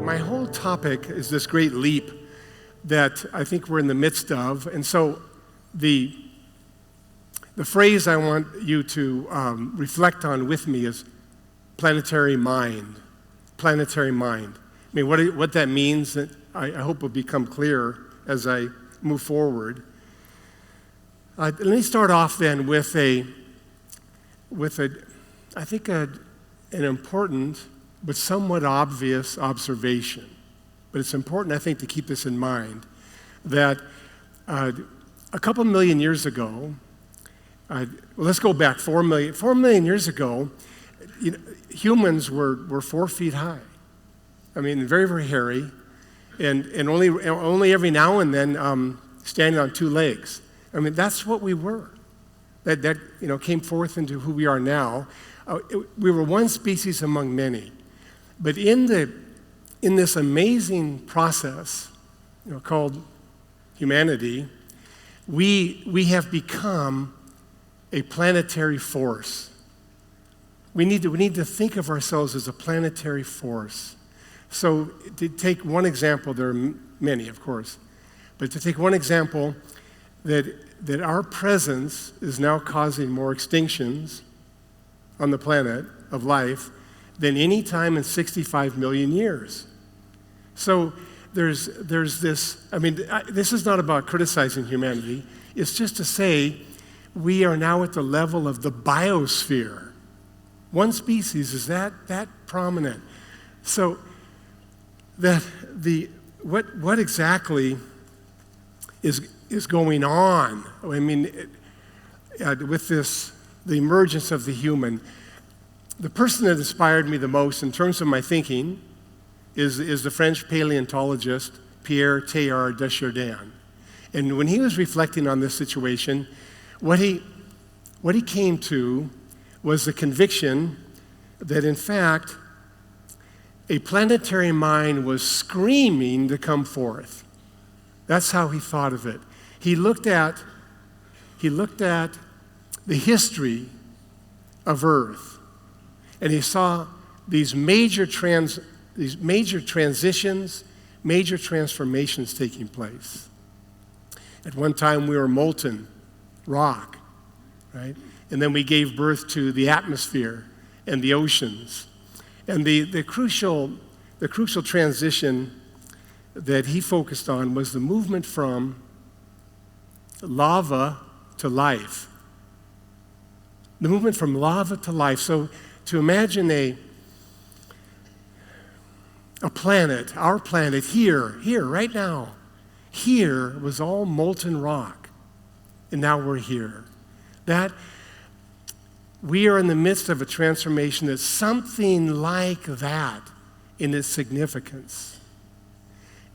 my whole topic is this great leap that I think we're in the midst of. And so the phrase I want you to reflect on with me is planetary mind. Planetary mind. I mean, what that means, I hope will become clear as I move forward. Let me start off then with an important but somewhat obvious observation. But it's important, I think, to keep this in mind, that a couple million years ago, let's go back 4 million years ago, humans were 4 feet high. I mean, very, very hairy, and only every now and then standing on 2 legs. I mean, that's what we were. That came forth into who we are now. We were one species among many. But in this amazing process, called humanity, we have become a planetary force. We need to think of ourselves as a planetary force. So to take one example, there are many, of course, but to take one example, that our presence is now causing more extinctions on the planet of life than any time in 65 million years. So there's this, this is not about criticizing humanity. It's just to say we are now at the level of the biosphere. One species is that prominent. So what exactly is going on? I mean, with the emergence of the human, the person that inspired me the most in terms of my thinking is the French paleontologist Pierre Teilhard de Chardin. And when he was reflecting on this situation, what he came to was the conviction that, in fact, a planetary mind was screaming to come forth. That's how he thought of it. He looked at the history of Earth, and he saw these major transitions, major transformations taking place. At one time, we were molten rock, right? And then we gave birth to the atmosphere and the oceans. And the crucial transition that he focused on was the movement from lava to life. The movement from lava to life. So to imagine a planet, our planet here, right now, here was all molten rock, and now we're here. That we are in the midst of a transformation that's something like that in its significance.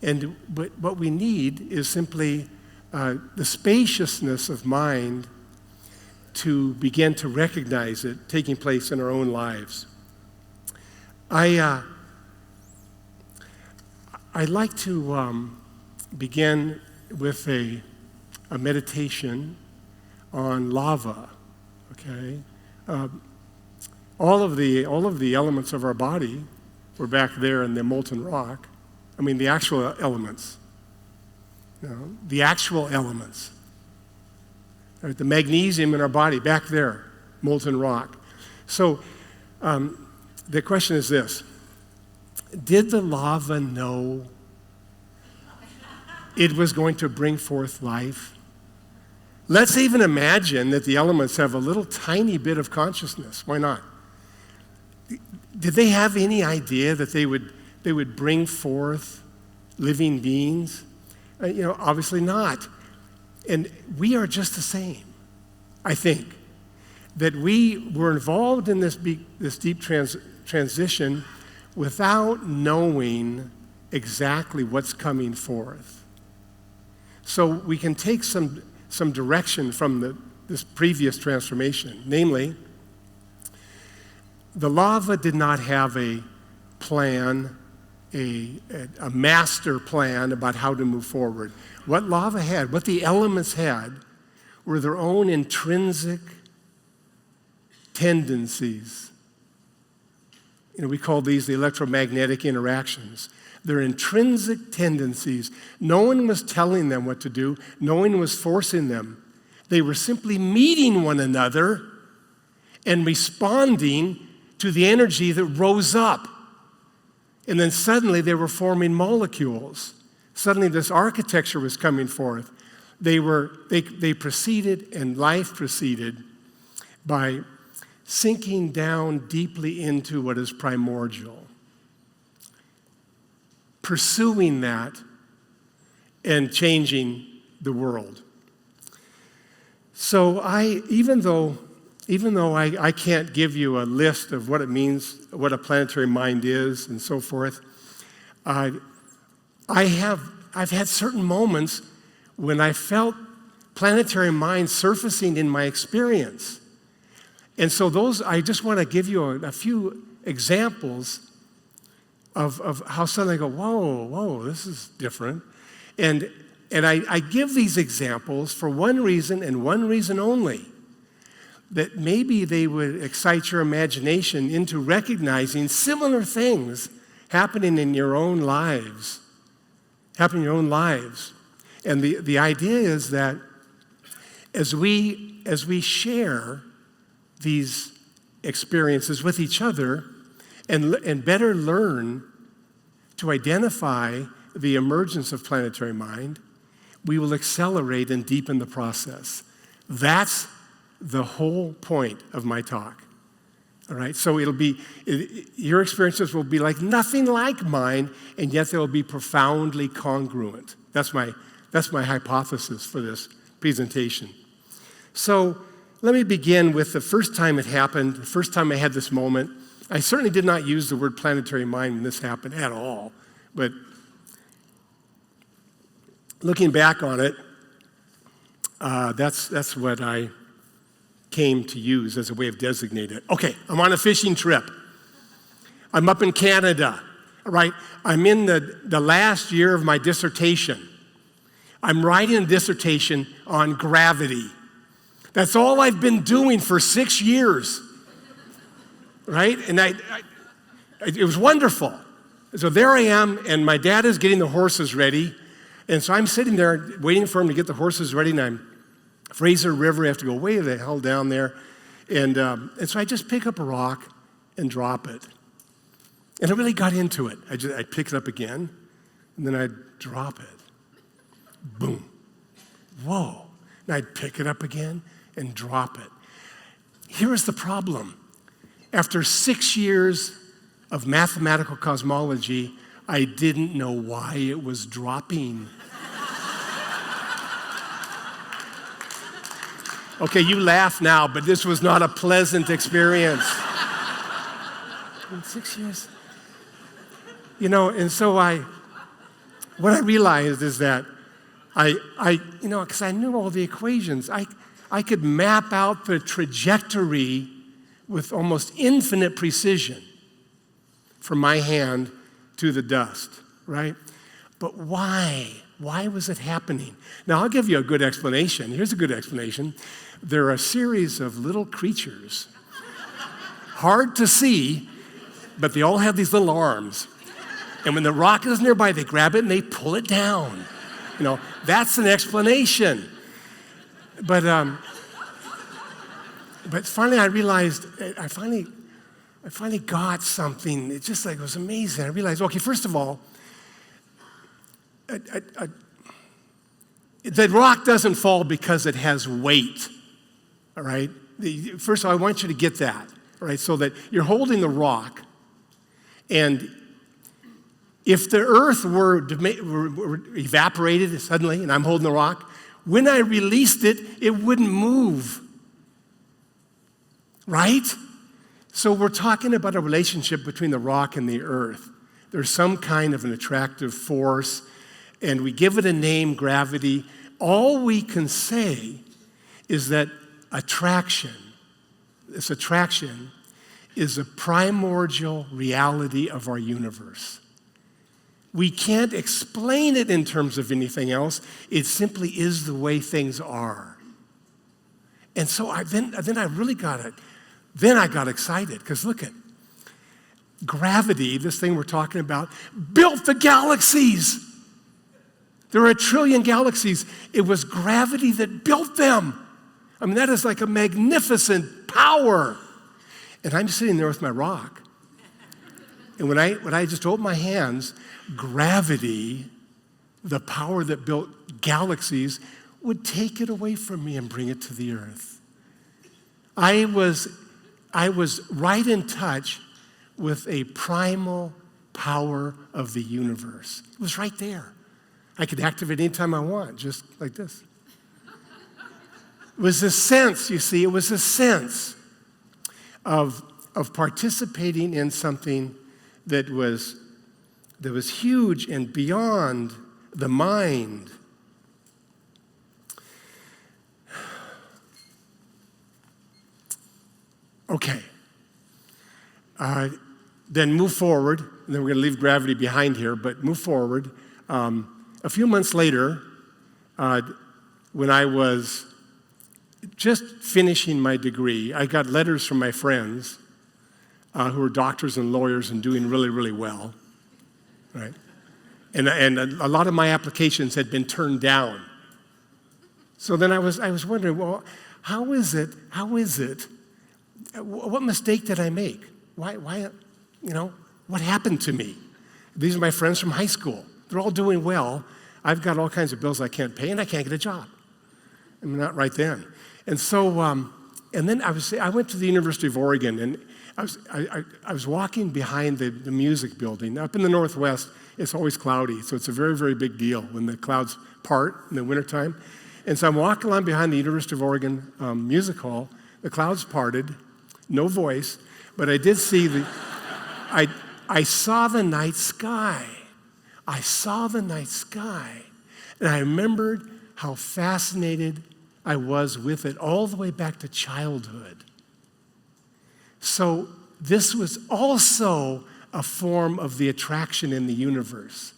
But what we need is simply the spaciousness of mind to begin to recognize it taking place in our own lives. I'd like to begin with a meditation on lava. Okay, all of the elements of our body were back there in the molten rock. I mean, the actual elements. The actual elements. Right, the magnesium in our body back there, molten rock. So the question is this: did the lava know it was going to bring forth life? Let's even imagine that the elements have a little tiny bit of consciousness. Why not? Did they have any idea that they would bring forth living beings? Obviously not. And we are just the same, I think. That we were involved in this deep transition without knowing exactly what's coming forth. So we can take some direction from this previous transformation. Namely, the lava did not have a plan, a master plan about how to move forward. What lava had, what the elements had, were their own intrinsic tendencies. We call these the electromagnetic interactions. their intrinsic tendencies. No one was telling them what to do. No one was forcing them. They were simply meeting one another and responding to the energy that rose up. And then suddenly they were forming molecules. Suddenly this architecture was coming forth. They proceeded, and life proceeded by sinking down deeply into what is primordial, pursuing that and changing the world. So even though I can't give you a list of what it means, what a planetary mind is, and so forth, I've had certain moments when I felt planetary mind surfacing in my experience. And so I just want to give you a few examples of how suddenly I go, whoa, this is different. And I give these examples for one reason and one reason only, that maybe they would excite your imagination into recognizing similar things happening in your own lives. And the idea is that as we share these experiences with each other and better learn to identify the emergence of planetary mind, we will accelerate and deepen the process. That's the whole point of my talk. All right, so your experiences will be like nothing like mine, and yet they'll be profoundly congruent. That's my hypothesis for this presentation. So let me begin with the first time it happened, the first time I had this moment. I certainly did not use the word planetary mind when this happened at all, but looking back on it, that's what I came to use as a way of designating it. Okay, I'm on a fishing trip. I'm up in Canada, all right? I'm in the last year of my dissertation. I'm writing a dissertation on gravity. That's all I've been doing for 6 years, right? And it was wonderful. So there I am, and my dad is getting the horses ready, and so I'm sitting there waiting for him to get the horses ready, and I'm Fraser River, I have to go way the hell down there. And so I just pick up a rock and drop it. And I really got into it. I pick it up again, and then I'd drop it. Boom. Whoa. And I'd pick it up again and drop it. Here is the problem. After 6 years of mathematical cosmology, I didn't know why it was dropping. Okay, you laugh now, but this was not a pleasant experience. In 6 years. And so what I realized is that because I knew all the equations, I could map out the trajectory with almost infinite precision from my hand to the dust, right? But why? Why was it happening? Now, I'll give you a good explanation. Here's a good explanation. There are a series of little creatures, hard to see, but they all have these little arms. And when the rock is nearby, they grab it and they pull it down. That's an explanation. But finally I realized, I finally got something. It just it was amazing. I realized, okay, first of all, the rock doesn't fall because it has weight, all right? First of all, I want you to get that, all right? So that you're holding the rock, and if the earth were evaporated suddenly, and I'm holding the rock, when I released it, it wouldn't move, right? So we're talking about a relationship between the rock and the earth. There's some kind of an attractive force, and we give it a name, gravity. All we can say is that this attraction is a primordial reality of our universe. We can't explain it in terms of anything else. It simply is the way things are. And so then I really got it. Then I got excited, because look at, gravity, this thing we're talking about, built the galaxies. There are 1 trillion galaxies. It was gravity that built them. I mean, that is like a magnificent power. And I'm sitting there with my rock. And when I just open my hands, gravity, the power that built galaxies, would take it away from me and bring it to the earth. I was right in touch with a primal power of the universe. It was right there. I could activate anytime I want, just like this. It was a sense, you see, it was a sense of participating in something that was huge and beyond the mind. Okay. Then move forward, and then we're going to leave gravity behind here, but move forward. A few months later, when I was just finishing my degree, I got letters from my friends who were doctors and lawyers and doing really, really well, right? And a lot of my applications had been turned down. So then I was wondering, well, how is it? What mistake did I make? Why, what happened to me? These are my friends from high school. They're all doing well. I've got all kinds of bills I can't pay, and I can't get a job. I'm not right then. And so, and then I went to the University of Oregon, and I was walking behind the music building. Up in the Northwest, it's always cloudy, so it's a very, very big deal when the clouds part in the wintertime. And so I'm walking along behind the University of Oregon Music Hall. The clouds parted, no voice, but I did see I saw the night sky. I saw the night sky, and I remembered how fascinated I was with it all the way back to childhood. So this was also a form of the attraction in the universe.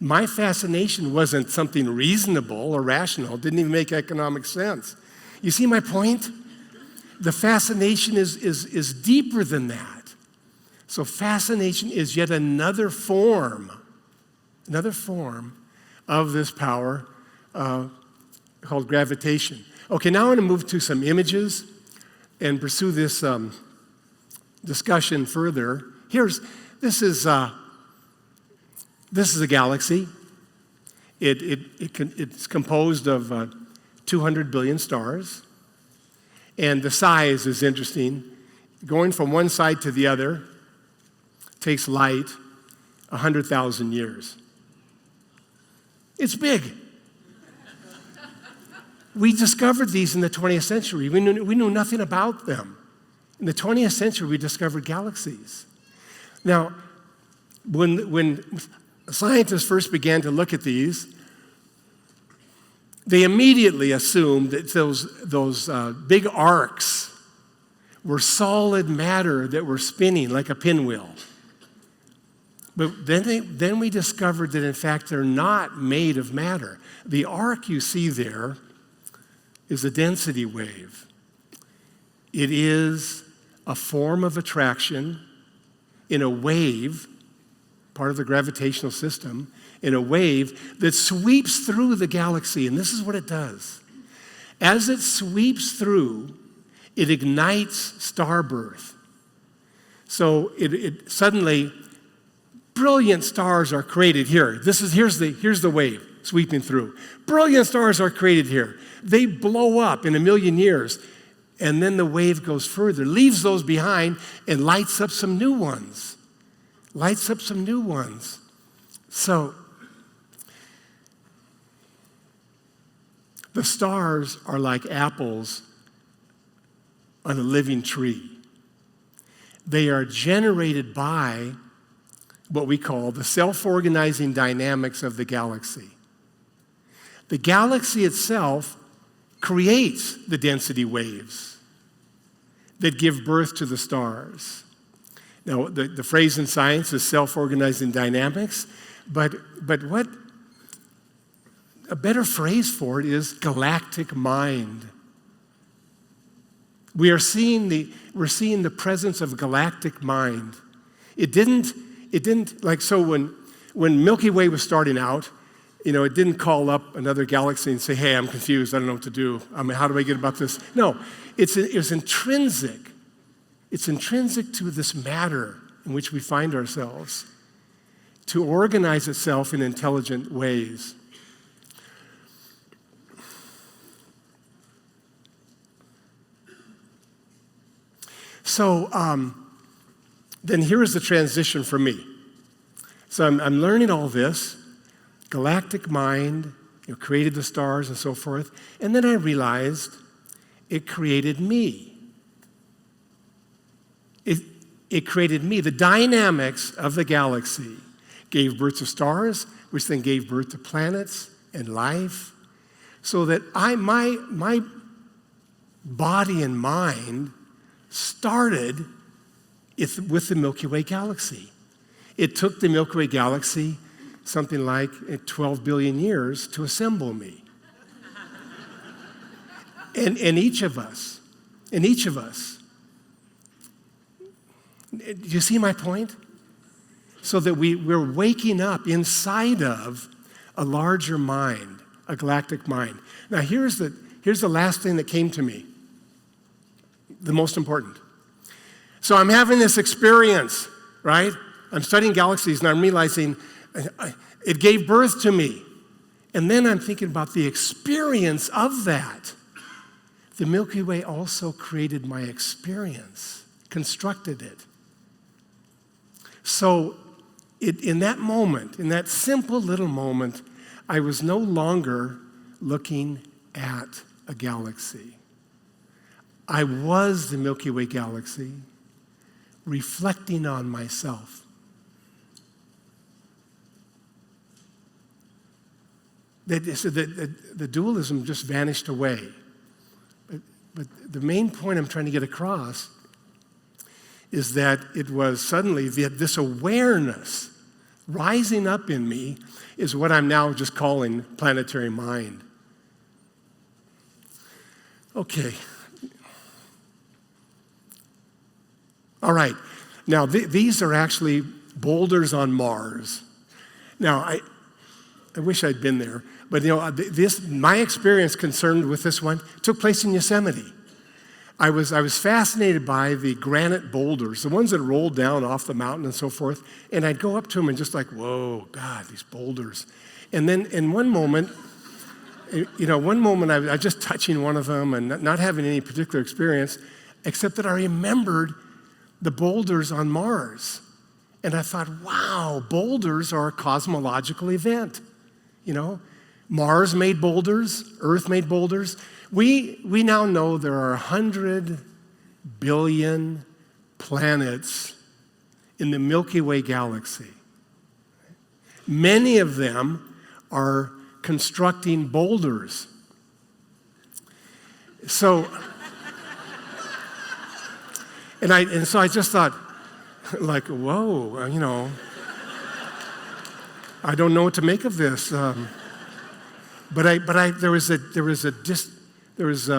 My fascination wasn't something reasonable or rational. It didn't even make economic sense. You see my point? The fascination is deeper than that. So fascination is yet another form of this power called gravitation. Okay, now I'm going to move to some images and pursue this discussion further. This is a galaxy. It's composed of 200 billion stars, and the size is interesting. Going from one side to the other takes light 100,000 years. It's big. We discovered these in the 20th century. We knew nothing about them. In the 20th century, we discovered galaxies. Now, when scientists first began to look at these, they immediately assumed that those big arcs were solid matter that were spinning like a pinwheel. But then we discovered that, in fact, they're not made of matter. The arc you see there is a density wave. It is a form of attraction in a wave, part of the gravitational system, in a wave that sweeps through the galaxy. And this is what it does. As it sweeps through, it ignites starbirth. So it suddenly, brilliant stars are created here. Here's the wave sweeping through. Brilliant stars are created here. They blow up in 1 million years, and then the wave goes further, leaves those behind, and lights up some new ones. So the stars are like apples on a living tree. They are generated by what we call the self-organizing dynamics of the galaxy. The galaxy itself creates the density waves that give birth to the stars. Now, the phrase in science is self-organizing dynamics, but what a better phrase for it is galactic mind. We're seeing the presence of galactic mind. It didn't like, so when Milky Way was starting out, it didn't call up another galaxy and say, hey, I'm confused, I don't know what to do. How do I get about this? No, it was intrinsic. It's intrinsic to this matter in which we find ourselves to organize itself in intelligent ways. So then here is the transition for me. So I'm learning all this, galactic mind, created the stars and so forth, and then I realized it created me. It created me. The dynamics of the galaxy gave birth to stars, which then gave birth to planets and life, so that my body and mind started with the Milky Way galaxy. It took the Milky Way galaxy something like 12 billion years to assemble me. and each of us, do you see my point? So that we're waking up inside of a larger mind, a galactic mind. Now here's the last thing that came to me, the most important. So I'm having this experience, right? I'm studying galaxies and I'm realizing it gave birth to me. And then I'm thinking about the experience of that. The Milky Way also created my experience, constructed it. So in that moment, in that simple little moment, I was no longer looking at a galaxy. I was the Milky Way galaxy, reflecting on myself. The dualism just vanished away. But the main point I'm trying to get across is that it was suddenly this awareness rising up in me is what I'm now just calling planetary mind. Okay. All right. Now, these are actually boulders on Mars. Now, I wish I'd been there, but my experience concerned with this one took place in Yosemite. I was fascinated by the granite boulders, the ones that rolled down off the mountain and so forth, and I'd go up to them and just like, whoa, God, these boulders. And then in one moment, I was just touching one of them and not having any particular experience, except that I remembered the boulders on Mars. And I thought, wow, boulders are a cosmological event. Mars made boulders, Earth made boulders. We now know there are 100 billion planets in the Milky Way galaxy. Many of them are constructing boulders. So, so I just thought, like, whoa, I don't know what to make of this. There was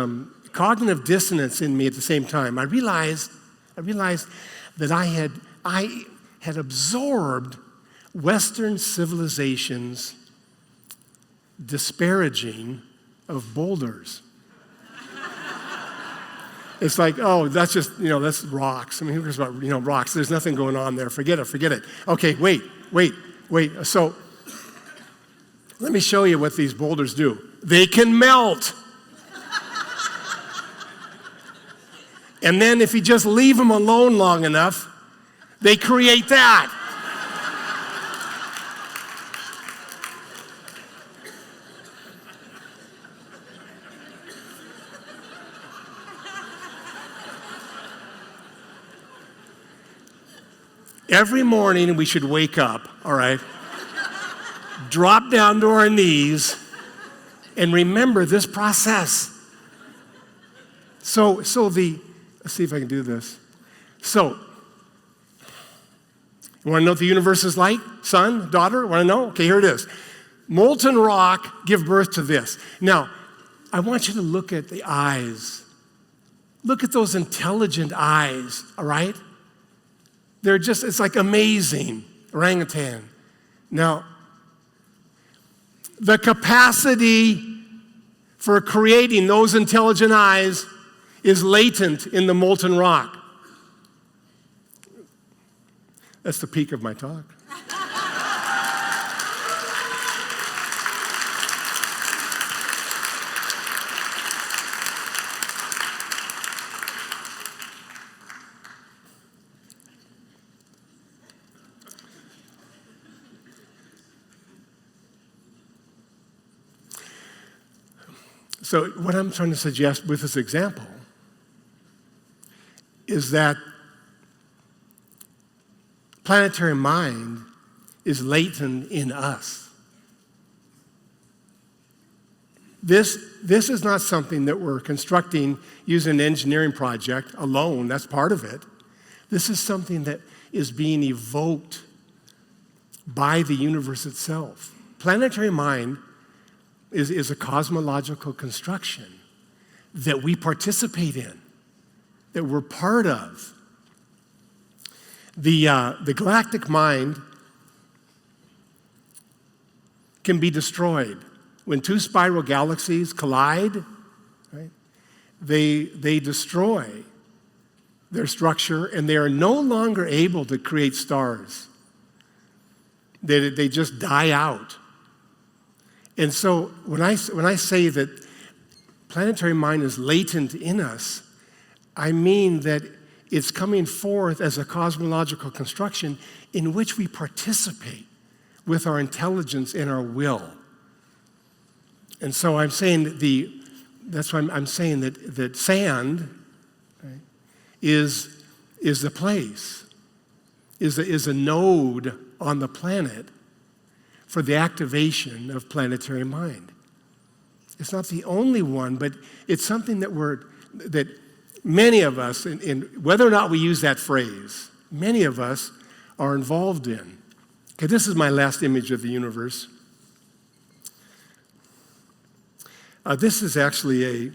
cognitive dissonance in me at the same time. I realized that I had absorbed Western civilization's disparaging of boulders. It's like, oh, that's just, that's rocks. Who cares about, rocks? There's nothing going on there. Forget it. Okay, wait. So let me show you what these boulders do. They can melt. And then if you just leave them alone long enough, they create that. Every morning we should wake up, all right, drop down to our knees, and remember this process. Let's see if I can do this. So, you want to know what the universe is like? Son, daughter, want to know? Okay, here it is. Molten rock give birth to this. Now, I want you to look at the eyes. Look at those intelligent eyes, all right? It's like amazing. Orangutan. Now, the capacity for creating those intelligent eyes is latent in the molten rock. That's the peak of my talk. So what I'm trying to suggest with this example is that planetary mind is latent in us. This is not something that we're constructing using an engineering project alone. That's part of it. This is something that is being evoked by the universe itself. Planetary mind is a cosmological construction that we participate in, that we're part of. The galactic mind can be destroyed. When two spiral galaxies collide, right, they destroy their structure, and they are no longer able to create stars. They just die out. And so when I say that planetary mind is latent in us, I mean that it's coming forth as a cosmological construction in which we participate with our intelligence and our will. And so I'm saying that's why I'm saying that sand, right, is the place, is a node on the planet for the activation of planetary mind. It's not the only one, but it's something that many of us, in whether or not we use that phrase, many of us are involved in. Okay, this is my last image of the universe. This is actually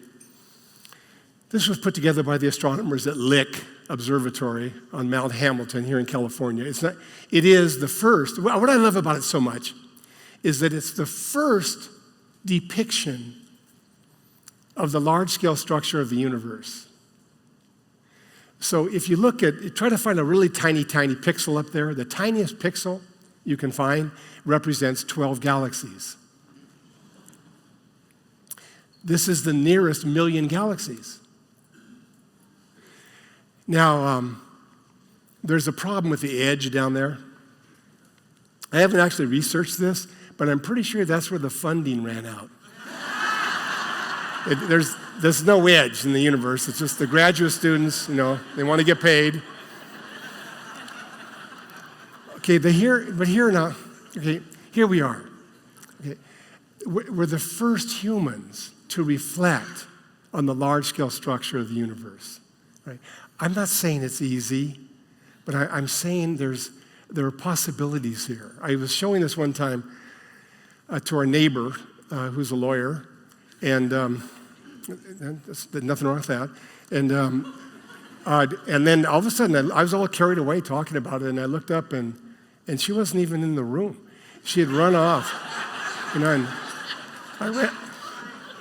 this was put together by the astronomers at Lick Observatory on Mount Hamilton here in California. It is the first, what I love about it so much is that it's the first depiction of the large-scale structure of the universe. So if you try to find a really tiny, tiny pixel up there, the tiniest pixel you can find represents 12 galaxies. This is the nearest million galaxies. Now, there's a problem with the edge down there. I haven't actually researched this, but I'm pretty sure that's where the funding ran out. There's no edge in the universe. It's just the graduate students, they want to get paid. Okay, here we are. Okay, we're the first humans to reflect on the large-scale structure of the universe. Right? I'm not saying it's easy, but I'm saying there are possibilities here. I was showing this one time to our neighbor, who's a lawyer, and there's nothing wrong with that. And then all of a sudden, I was all carried away talking about it, and I looked up, and she wasn't even in the room. She had run off, and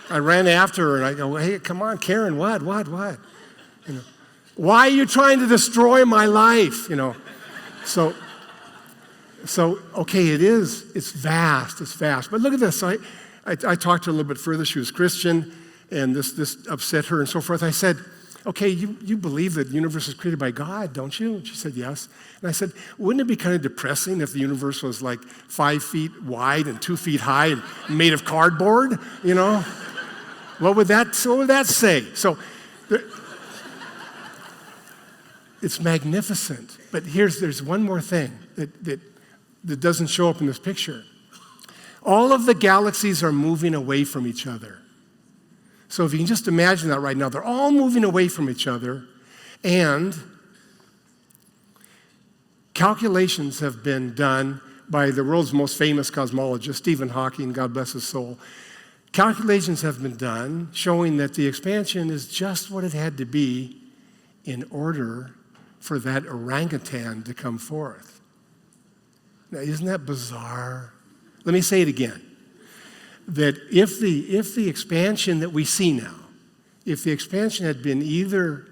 I ran after her, and I go, "Hey, come on, Karen, what? Why are you trying to destroy my life?" So okay, it's vast. But look at this. I talked to her a little bit further. She was Christian, and this upset her and so forth. I said, "Okay, you believe that the universe was created by God, don't you?" And she said, "Yes." And I said, "Wouldn't it be kind of depressing if the universe was like 5 feet wide and 2 feet high and made of cardboard? What would that say?" So it's magnificent. But there's one more thing that doesn't show up in this picture. All of the galaxies are moving away from each other. So if you can just imagine that right now, they're all moving away from each other, and calculations have been done by the world's most famous cosmologist, Stephen Hawking, God bless his soul. Calculations have been done showing that the expansion is just what it had to be in order for that orangutan to come forth. Now, isn't that bizarre? Let me say it again. That if the expansion that we see now, if the expansion had been either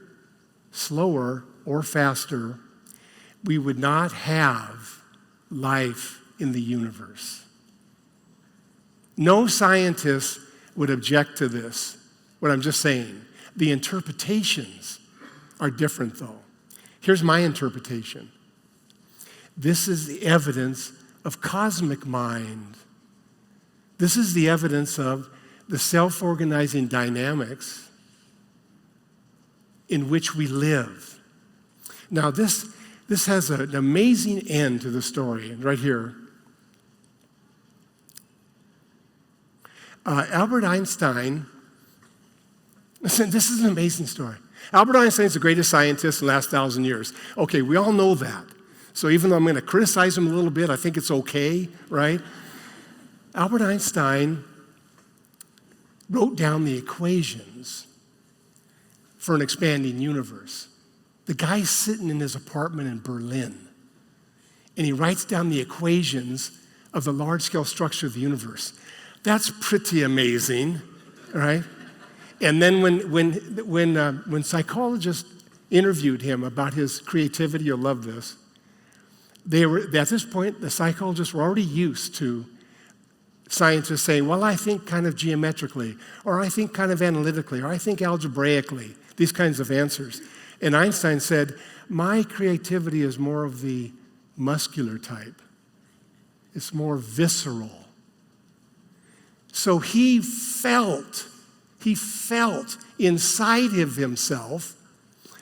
slower or faster, we would not have life in the universe. No scientist would object to this, what I'm just saying. The interpretations are different, though. Here's my interpretation. This is the evidence of cosmic mind. This is the evidence of the self-organizing dynamics in which we live. Now, this has an amazing end to the story, right here. Albert Einstein, listen, this is an amazing story. Albert Einstein is the greatest scientist in the last 1,000 years. Okay, we all know that. So even though I'm going to criticize him a little bit, I think it's okay, right? Albert Einstein wrote down the equations for an expanding universe. The guy's sitting in his apartment in Berlin, and he writes down the equations of the large-scale structure of the universe. That's pretty amazing, right? And then when psychologists interviewed him about his creativity, you'll love this, at this point, the psychologists were already used to scientists saying, well, I think kind of geometrically, or I think kind of analytically, or I think algebraically, these kinds of answers. And Einstein said, my creativity is more of the muscular type. It's more visceral. So he felt inside of himself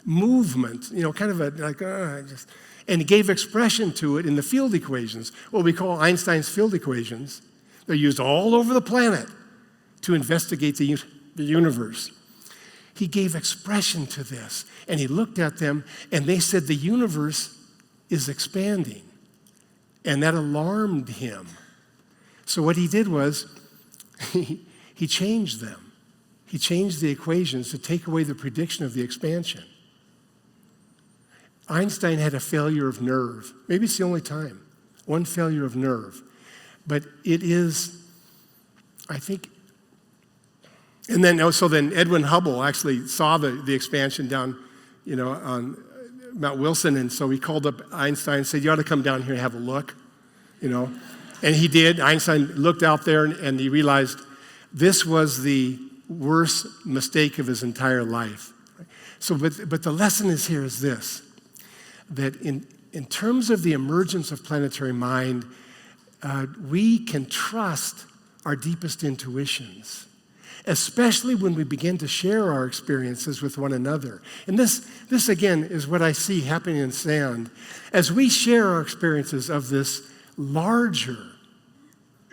movement, kind of and he gave expression to it in the field equations, what we call Einstein's field equations. They're used all over the planet to investigate the universe. He gave expression to this, and he looked at them, and they said the universe is expanding, and that alarmed him. So what he did was he changed them. He changed the equations to take away the prediction of the expansion. Einstein had a failure of nerve. Maybe it's the only time. One failure of nerve. But it is, I think, and then Edwin Hubble actually saw the expansion down, on Mount Wilson, and so he called up Einstein and said, you ought to come down here and have a look, And he did. Einstein looked out there and he realized this was the worst mistake of his entire life. So, but the lesson is this, that in terms of the emergence of planetary mind, we can trust our deepest intuitions, especially when we begin to share our experiences with one another. And this again is what I see happening in Sand. As we share our experiences of this larger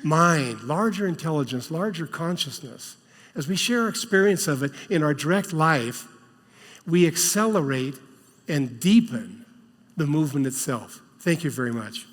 mind, larger intelligence, larger consciousness, as we share our experience of it in our direct life, we accelerate and deepen the movement itself. Thank you very much.